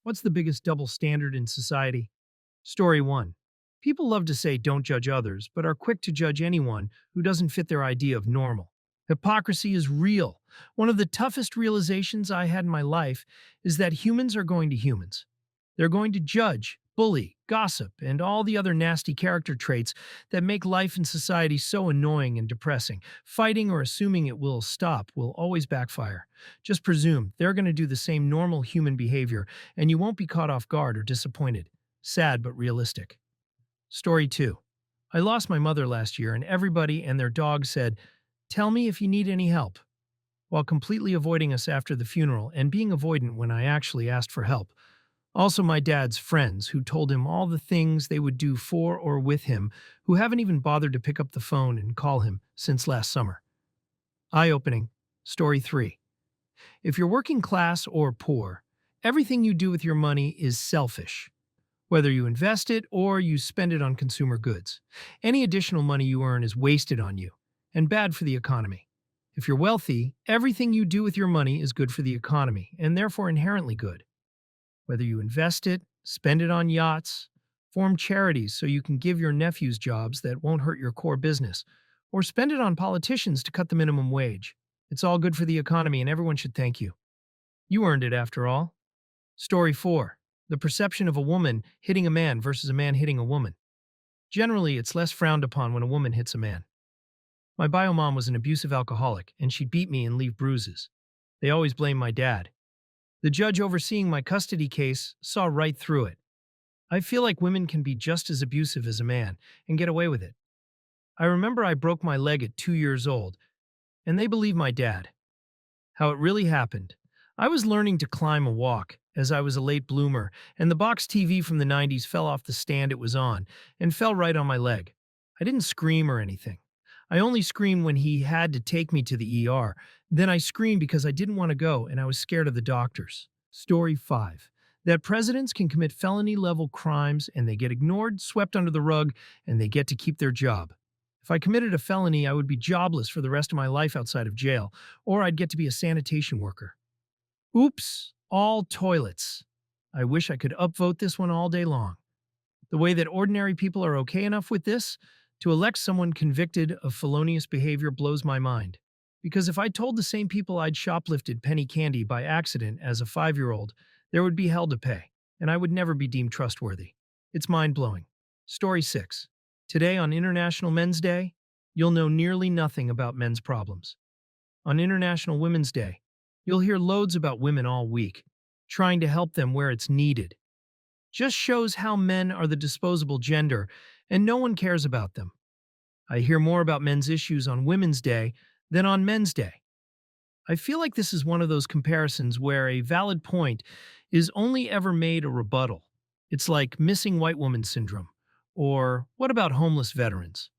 What's the biggest double standard in society? Story 1. People love to say don't judge others, but are quick to judge anyone who doesn't fit their idea of normal. Hypocrisy is real. One of the toughest realizations I had in my life is that humans are going to humans. They're going to judge, bully, gossip, and all the other nasty character traits that make life and society so annoying and depressing. Fighting or assuming it will stop will always backfire. Just presume they're going to do the same normal human behavior, and you won't be caught off guard or disappointed. Sad but realistic. Story 2. I lost my mother last year, and everybody and their dog said, "Tell me if you need any help," while completely avoiding us after the funeral and being avoidant when I actually asked for help. Also, my dad's friends, who told him all the things they would do for or with him, who haven't even bothered to pick up the phone and call him since last summer. Eye-opening. Story 3. If you're working class or poor, everything you do with your money is selfish. Whether you invest it or you spend it on consumer goods, any additional money you earn is wasted on you and bad for the economy. If you're wealthy, everything you do with your money is good for the economy and therefore inherently good. Whether you invest it, spend it on yachts, form charities so you can give your nephews jobs that won't hurt your core business, or spend it on politicians to cut the minimum wage, it's all good for the economy and everyone should thank you. You earned it after all. Story 4. The perception of a woman hitting a man versus a man hitting a woman. Generally, it's less frowned upon when a woman hits a man. My bio mom was an abusive alcoholic, and she'd beat me and leave bruises. They always blamed my dad. The judge overseeing my custody case saw right through it. I feel like women can be just as abusive as a man and get away with it. I remember I broke my leg at 2 years old, and they believed my dad. How it really happened. I was learning to climb a walk, as I was a late bloomer, and the box TV from the 90s fell off the stand it was on and fell right on my leg. I didn't scream or anything. I only screamed when he had to take me to the ER. Then I screamed because I didn't want to go and I was scared of the doctors. Story 5. That presidents can commit felony-level crimes and they get ignored, swept under the rug, and they get to keep their job. If I committed a felony, I would be jobless for the rest of my life outside of jail, or I'd get to be a sanitation worker. Oops, all toilets. I wish I could upvote this one all day long. The way that ordinary people are okay enough with this, to elect someone convicted of felonious behavior blows my mind. Because if I told the same people I'd shoplifted penny candy by accident as a 5-year-old, there would be hell to pay, and I would never be deemed trustworthy. It's mind-blowing. Story 6. Today on International Men's Day, you'll know nearly nothing about men's problems. On International Women's Day, you'll hear loads about women all week, trying to help them where it's needed. Just shows how men are the disposable gender, and no one cares about them. I hear more about men's issues on Women's Day than on Men's Day. I feel like this is one of those comparisons where a valid point is only ever made a rebuttal. It's like missing white woman syndrome. Or what about homeless veterans?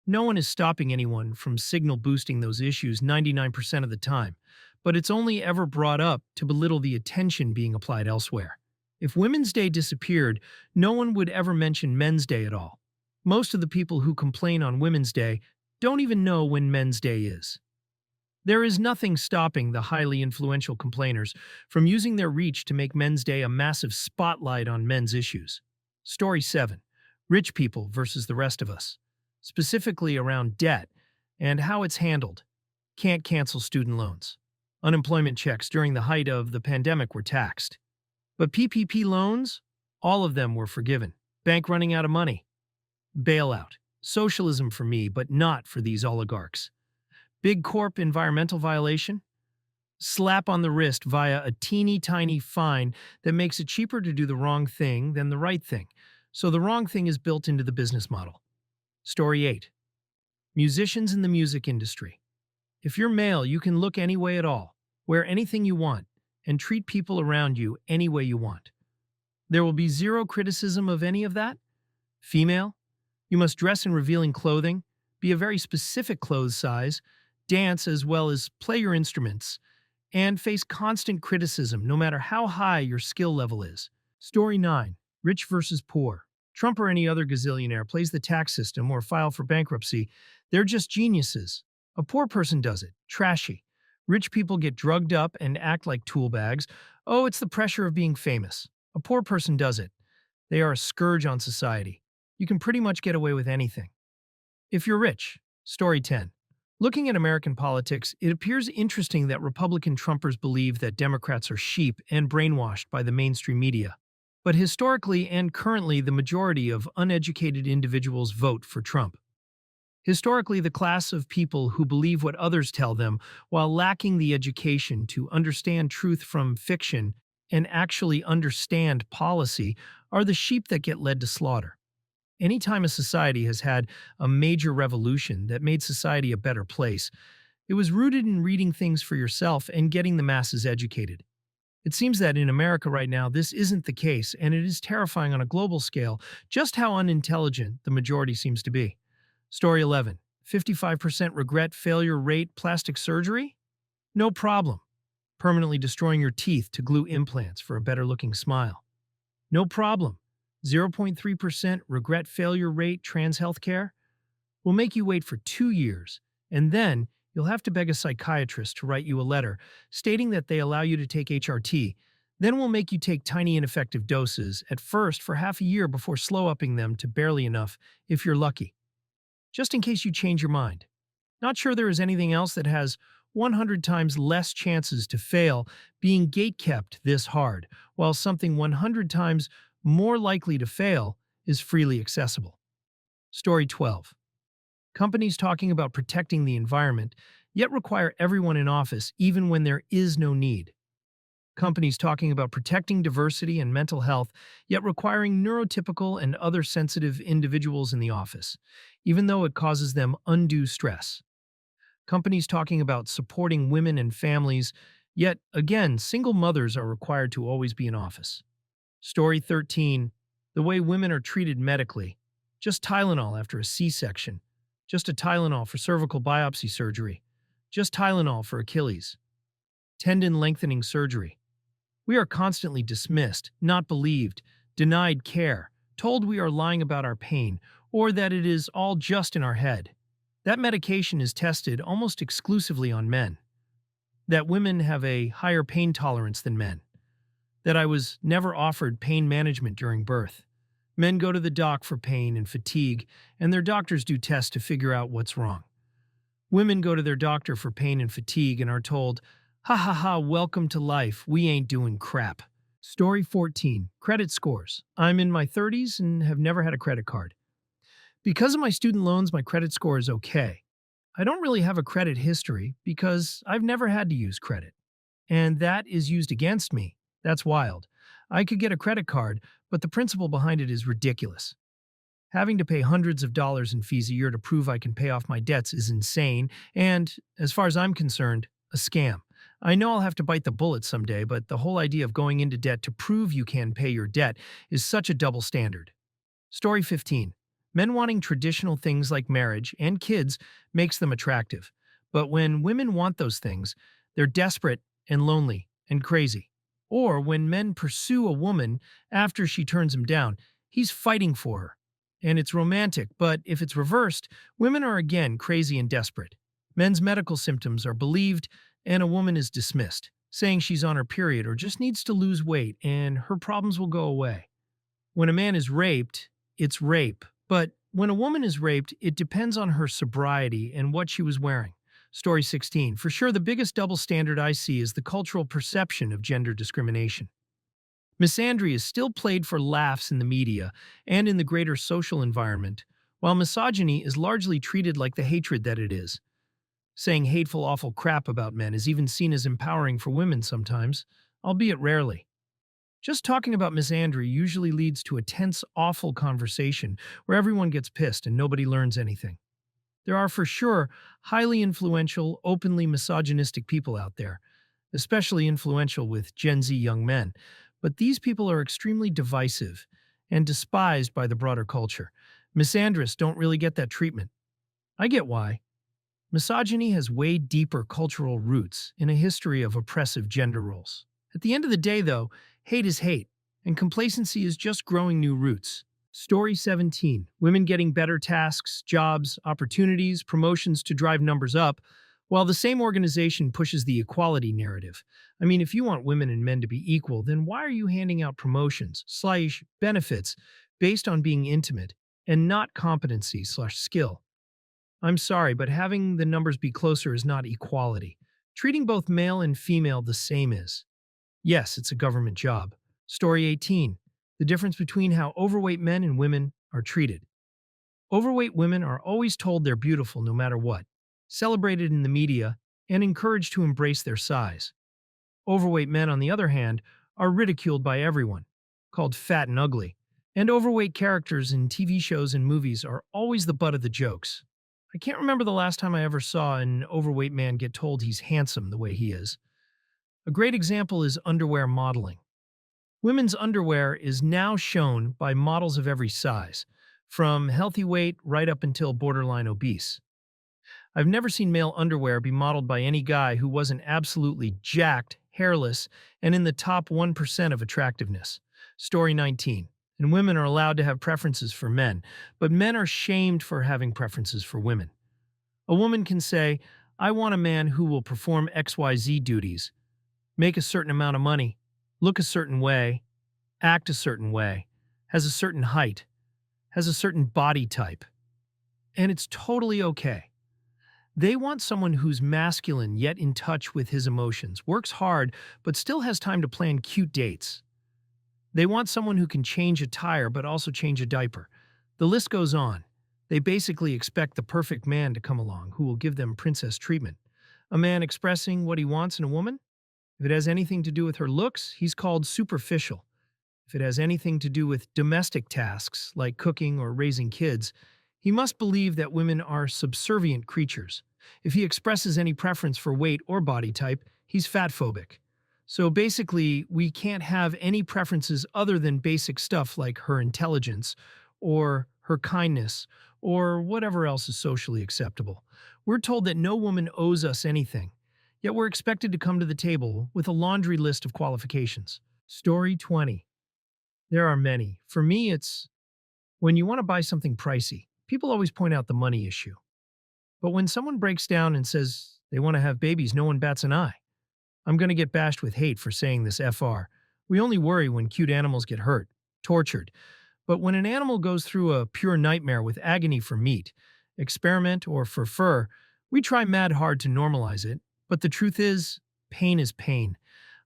No one is stopping anyone from signal boosting those issues 99% of the time, but it's only ever brought up to belittle the attention being applied elsewhere. If Women's Day disappeared, no one would ever mention Men's Day at all. Most of the people who complain on Women's Day don't even know when Men's Day is. There is nothing stopping the highly influential complainers from using their reach to make Men's Day a massive spotlight on men's issues. Story 7. Rich people versus the rest of us. Specifically around debt and how it's handled. Can't cancel student loans. Unemployment checks during the height of the pandemic were taxed. But PPP loans? All of them were forgiven. Bank running out of money. Bailout. Socialism for me, but not for these oligarchs. Big corp environmental violation? Slap on the wrist via a teeny tiny fine that makes it cheaper to do the wrong thing than the right thing. So the wrong thing is built into the business model. Story 8. Musicians in the music industry. If you're male, you can look any way at all, wear anything you want, and treat people around you any way you want. There will be zero criticism of any of that. Female, you must dress in revealing clothing, be a very specific clothes size, dance as well as play your instruments, and face constant criticism no matter how high your skill level is. Story 9. Rich versus poor. Trump or any other gazillionaire plays the tax system or file for bankruptcy. They're just geniuses. A poor person does it. Trashy. Rich people get drugged up and act like tool bags. Oh, it's the pressure of being famous. A poor person does it. They are a scourge on society. You can pretty much get away with anything. If you're rich. Story 10. Looking at American politics, it appears interesting that Republican Trumpers believe that Democrats are sheep and brainwashed by the mainstream media. But historically and currently, the majority of uneducated individuals vote for Trump. Historically, the class of people who believe what others tell them while lacking the education to understand truth from fiction and actually understand policy are the sheep that get led to slaughter. Anytime a society has had a major revolution that made society a better place, it was rooted in reading things for yourself and getting the masses educated. It seems that in America right now, this isn't the case, and it is terrifying on a global scale just how unintelligent the majority seems to be. Story 11. 55% regret failure rate plastic surgery? No problem. Permanently destroying your teeth to glue implants for a better-looking smile. No problem. 0.3% regret failure rate trans healthcare? Will make you wait for 2 years, and then you'll have to beg a psychiatrist to write you a letter stating that they allow you to take HRT. Then we'll make you take tiny ineffective doses, at first for half a year before slow-upping them to barely enough if you're lucky. Just in case you change your mind. Not sure there is anything else that has 100 times less chances to fail being gatekept this hard, while something 100 times more likely to fail is freely accessible. Story 12. Companies talking about protecting the environment, yet require everyone in office even when there is no need. Companies talking about protecting diversity and mental health, yet requiring neurotypical and other sensitive individuals in the office, even though it causes them undue stress. Companies talking about supporting women and families, yet, again, single mothers are required to always be in office. Story 13. The way women are treated medically. Just Tylenol after a C-section. Just a Tylenol for cervical biopsy surgery. Just Tylenol for Achilles. Tendon lengthening surgery. We are constantly dismissed, not believed, denied care, told we are lying about our pain, or that it is all just in our head. That medication is tested almost exclusively on men. That women have a higher pain tolerance than men. That I was never offered pain management during birth. Men go to the doc for pain and fatigue, and their doctors do tests to figure out what's wrong. Women go to their doctor for pain and fatigue and are told, "Ha ha ha, welcome to life, we ain't doing crap." Story 14. Credit scores. I'm in my 30s and have never had a credit card. Because of my student loans, my credit score is okay. I don't really have a credit history because I've never had to use credit. And that is used against me. That's wild. I could get a credit card, but the principle behind it is ridiculous. Having to pay hundreds of dollars in fees a year to prove I can pay off my debts is insane and, as far as I'm concerned, a scam. I know I'll have to bite the bullet someday, but the whole idea of going into debt to prove you can pay your debt is such a double standard. Story 15. Men wanting traditional things like marriage and kids makes them attractive. But when women want those things, they're desperate and lonely and crazy. Or when men pursue a woman after she turns him down, he's fighting for her. And it's romantic, but if it's reversed, women are again crazy and desperate. Men's medical symptoms are believed and a woman is dismissed, saying she's on her period or just needs to lose weight and her problems will go away. When a man is raped, it's rape. But when a woman is raped, it depends on her sobriety and what she was wearing. Story 16. For sure, the biggest double standard I see is the cultural perception of gender discrimination. Misandry is still played for laughs in the media and in the greater social environment, while misogyny is largely treated like the hatred that it is. Saying hateful, awful crap about men is even seen as empowering for women sometimes, albeit rarely. Just talking about misandry usually leads to a tense, awful conversation where everyone gets pissed and nobody learns anything. There are for sure highly influential, openly misogynistic people out there, especially influential with Gen Z young men, but these people are extremely divisive and despised by the broader culture. Misandrists don't really get that treatment. I get why. Misogyny has way deeper cultural roots in a history of oppressive gender roles. At the end of the day, though, hate is hate, and complacency is just growing new roots. Story 17. Women getting better tasks, jobs, opportunities, promotions to drive numbers up, While the same organization pushes the equality narrative. I mean, if you want women and men to be equal, then why are you handing out promotions/benefits based on being intimate and not competency/skill? I'm sorry, but having the numbers be closer is not equality. Treating both male and female the same is. Yes, it's a government job. Story 18. The difference between how overweight men and women are treated. Overweight women are always told they're beautiful no matter what, celebrated in the media, and encouraged to embrace their size. Overweight men, on the other hand, are ridiculed by everyone, called fat and ugly. And overweight characters in TV shows and movies are always the butt of the jokes. I can't remember the last time I ever saw an overweight man get told he's handsome the way he is. A great example is underwear modeling. Women's underwear is now shown by models of every size, from healthy weight right up until borderline obese. I've never seen male underwear be modeled by any guy who wasn't absolutely jacked, hairless, and in the top 1% of attractiveness. Story 19. And women are allowed to have preferences for men, but men are shamed for having preferences for women. A woman can say, I want a man who will perform XYZ duties, make a certain amount of money, look a certain way, act a certain way, has a certain height, has a certain body type. And it's totally okay. They want someone who's masculine yet in touch with his emotions, works hard, but still has time to plan cute dates. They want someone who can change a tire but also change a diaper. The list goes on. They basically expect the perfect man to come along who will give them princess treatment. A man expressing what he wants in a woman? If it has anything to do with her looks, he's called superficial. If it has anything to do with domestic tasks like cooking or raising kids, he must believe that women are subservient creatures. If he expresses any preference for weight or body type, he's fatphobic. So basically, we can't have any preferences other than basic stuff like her intelligence or her kindness or whatever else is socially acceptable. We're told that no woman owes us anything, yet we're expected to come to the table with a laundry list of qualifications. Story 20. There are many. For me, it's when you want to buy something pricey, people always point out the money issue. But when someone breaks down and says they want to have babies, no one bats an eye. I'm going to get bashed with hate for saying this FR. We only worry when cute animals get hurt, tortured. But when an animal goes through a pure nightmare with agony for meat, experiment, or for fur, we try mad hard to normalize it. But the truth is pain.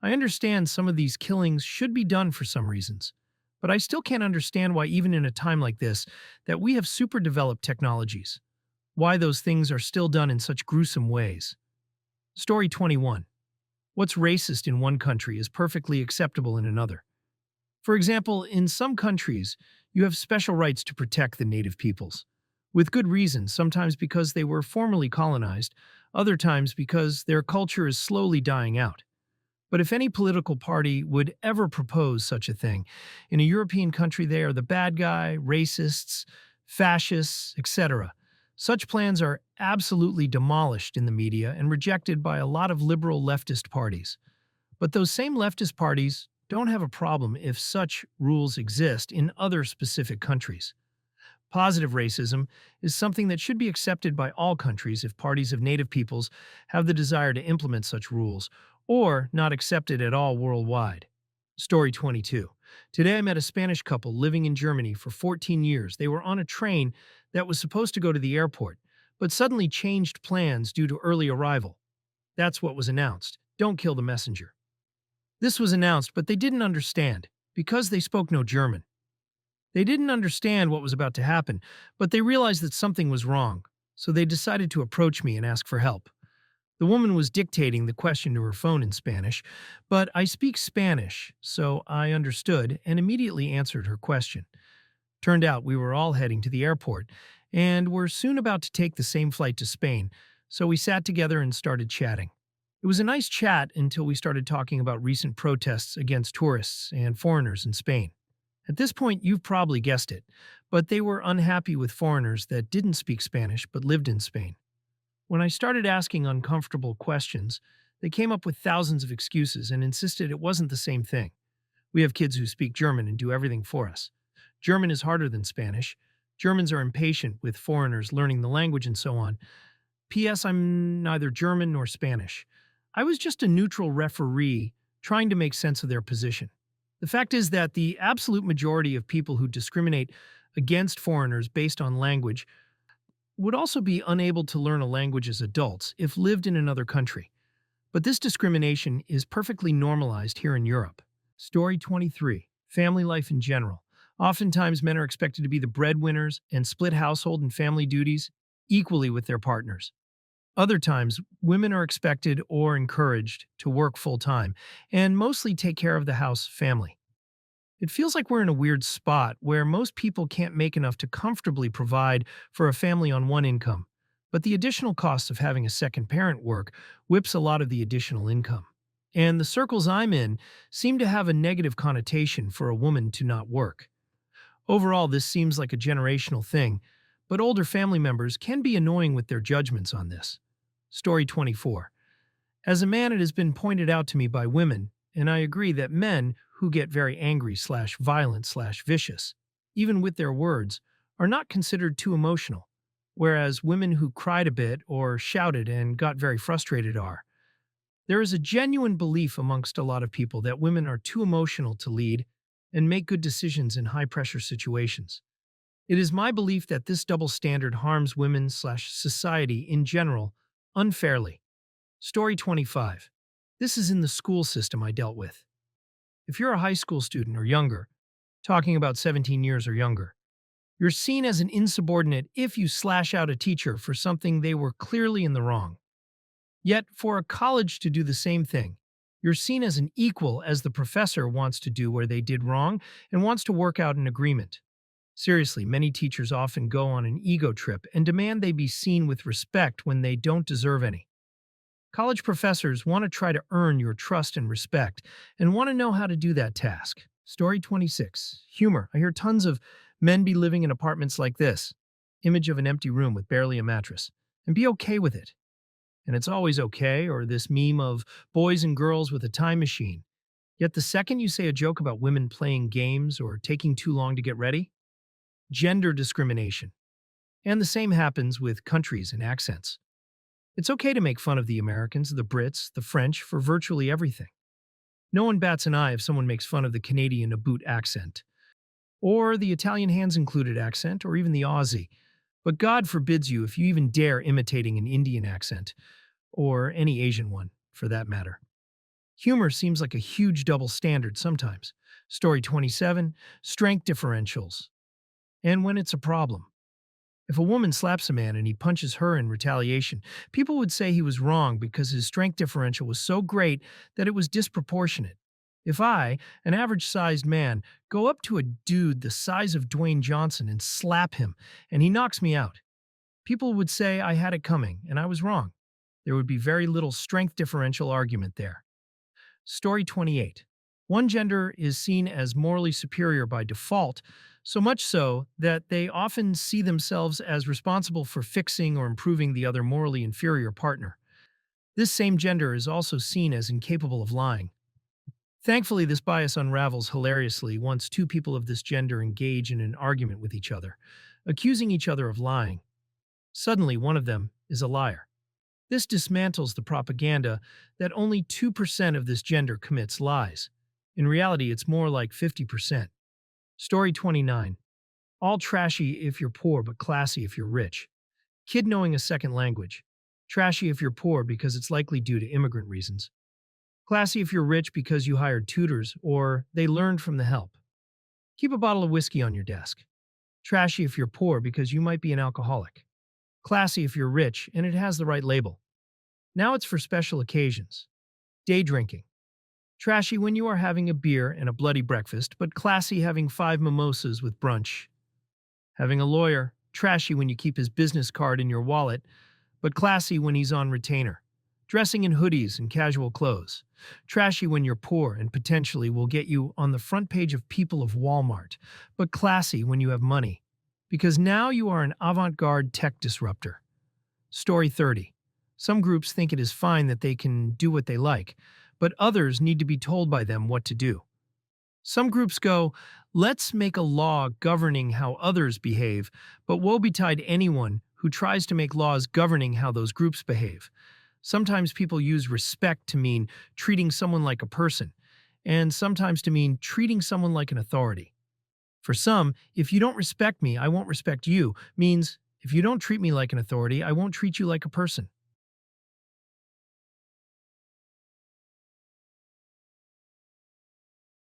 I understand some of these killings should be done for some reasons. But I still can't understand why even in a time like this, that we have super developed technologies. Why those things are still done in such gruesome ways. Story 21. What's racist in one country is perfectly acceptable in another. For example, in some countries, you have special rights to protect the native peoples. With good reason, sometimes because they were formerly colonized, other times because their culture is slowly dying out. But if any political party would ever propose such a thing, in a European country they are the bad guy, racists, fascists, etc. Such plans are absolutely demolished in the media and rejected by a lot of liberal leftist parties. But those same leftist parties don't have a problem if such rules exist in other specific countries. Positive racism is something that should be accepted by all countries if parties of native peoples have the desire to implement such rules, or not accepted at all worldwide. Story 22. Today I met a Spanish couple living in Germany for 14 years. They were on a train that was supposed to go to the airport, but suddenly changed plans due to early arrival. That's what was announced. Don't kill the messenger. This was announced, but they didn't understand, because they spoke no German. They didn't understand what was about to happen, but they realized that something was wrong, so they decided to approach me and ask for help. The woman was dictating the question to her phone in Spanish, but I speak Spanish, so I understood and immediately answered her question. Turned out we were all heading to the airport, and were soon about to take the same flight to Spain, so we sat together and started chatting. It was a nice chat until we started talking about recent protests against tourists and foreigners in Spain. At this point, you've probably guessed it, but they were unhappy with foreigners that didn't speak Spanish but lived in Spain. When I started asking uncomfortable questions, they came up with thousands of excuses and insisted it wasn't the same thing. We have kids who speak German and do everything for us. German is harder than Spanish. Germans are impatient with foreigners learning the language and so on. P.S. I'm neither German nor Spanish. I was just a neutral referee trying to make sense of their position. The fact is that the absolute majority of people who discriminate against foreigners based on language would also be unable to learn a language as adults if lived in another country. But this discrimination is perfectly normalized here in Europe. Story 23. Family life in general. Oftentimes, men are expected to be the breadwinners and split household and family duties equally with their partners. Other times, women are expected or encouraged to work full-time and mostly take care of the house family. It feels like we're in a weird spot where most people can't make enough to comfortably provide for a family on one income, but the additional cost of having a second parent work whips a lot of the additional income. And the circles I'm in seem to have a negative connotation for a woman to not work. Overall, this seems like a generational thing, but older family members can be annoying with their judgments on this. Story 24. As a man, it has been pointed out to me by women, and I agree that men who get very angry/violent/vicious, even with their words, are not considered too emotional, whereas women who cried a bit or shouted and got very frustrated are. There is a genuine belief amongst a lot of people that women are too emotional to lead and make good decisions in high-pressure situations. It is my belief that this double standard harms women/society in general unfairly. Story 25. This is in the school system I dealt with. If you're a high school student or younger, talking about 17 years or younger, you're seen as an insubordinate if you slash out a teacher for something they were clearly in the wrong. Yet, for a college to do the same thing, you're seen as an equal as the professor wants to do where they did wrong and wants to work out an agreement. Seriously, many teachers often go on an ego trip and demand they be seen with respect when they don't deserve any. College professors want to try to earn your trust and respect and want to know how to do that task. Story 26. Humor. I hear tons of men be living in apartments like this. Image of an empty room with barely a mattress. And be okay with it. And it's always okay, or this meme of boys and girls with a time machine. Yet the second you say a joke about women playing games or taking too long to get ready, gender discrimination. And the same happens with countries and accents. It's okay to make fun of the Americans, the Brits, the French for virtually everything. No one bats an eye if someone makes fun of the Canadian boot accent, or the Italian hands included accent, or even the Aussie. But God forbids you if you even dare imitating an Indian accent, or any Asian one, for that matter. Humor seems like a huge double standard sometimes. Story 27. Strength differentials. And when it's a problem. If a woman slaps a man and he punches her in retaliation, people would say he was wrong because his strength differential was so great that it was disproportionate. If I, an average-sized man, go up to a dude the size of Dwayne Johnson and slap him, and he knocks me out, people would say I had it coming, and I was wrong. There would be very little strength differential argument there. Story 28. One gender is seen as morally superior by default, so much so that they often see themselves as responsible for fixing or improving the other morally inferior partner. This same gender is also seen as incapable of lying. Thankfully, this bias unravels hilariously once two people of this gender engage in an argument with each other, accusing each other of lying. Suddenly, one of them is a liar. This dismantles the propaganda that only 2% of this gender commits lies. In reality, it's more like 50%. Story 29. All trashy if you're poor, but classy if you're rich. Kid knowing a second language. Trashy if you're poor because it's likely due to immigrant reasons. Classy if you're rich because you hired tutors or they learned from the help. Keep a bottle of whiskey on your desk. Trashy if you're poor because you might be an alcoholic. Classy if you're rich and it has the right label. Now it's for special occasions. Day drinking. Trashy when you are having a beer and a bloody breakfast, but classy having 5 mimosas with brunch. Having a lawyer. Trashy when you keep his business card in your wallet, but classy when he's on retainer. Dressing in hoodies and casual clothes. Trashy when you're poor and potentially will get you on the front page of People of Walmart, but classy when you have money, because now you are an avant-garde tech disruptor. Story 30. Some groups think it is fine that they can do what they like, but others need to be told by them what to do. Some groups go, let's make a law governing how others behave, but woe betide anyone who tries to make laws governing how those groups behave. Sometimes people use respect to mean treating someone like a person, and sometimes to mean treating someone like an authority. For some, if you don't respect me, I won't respect you, means if you don't treat me like an authority, I won't treat you like a person.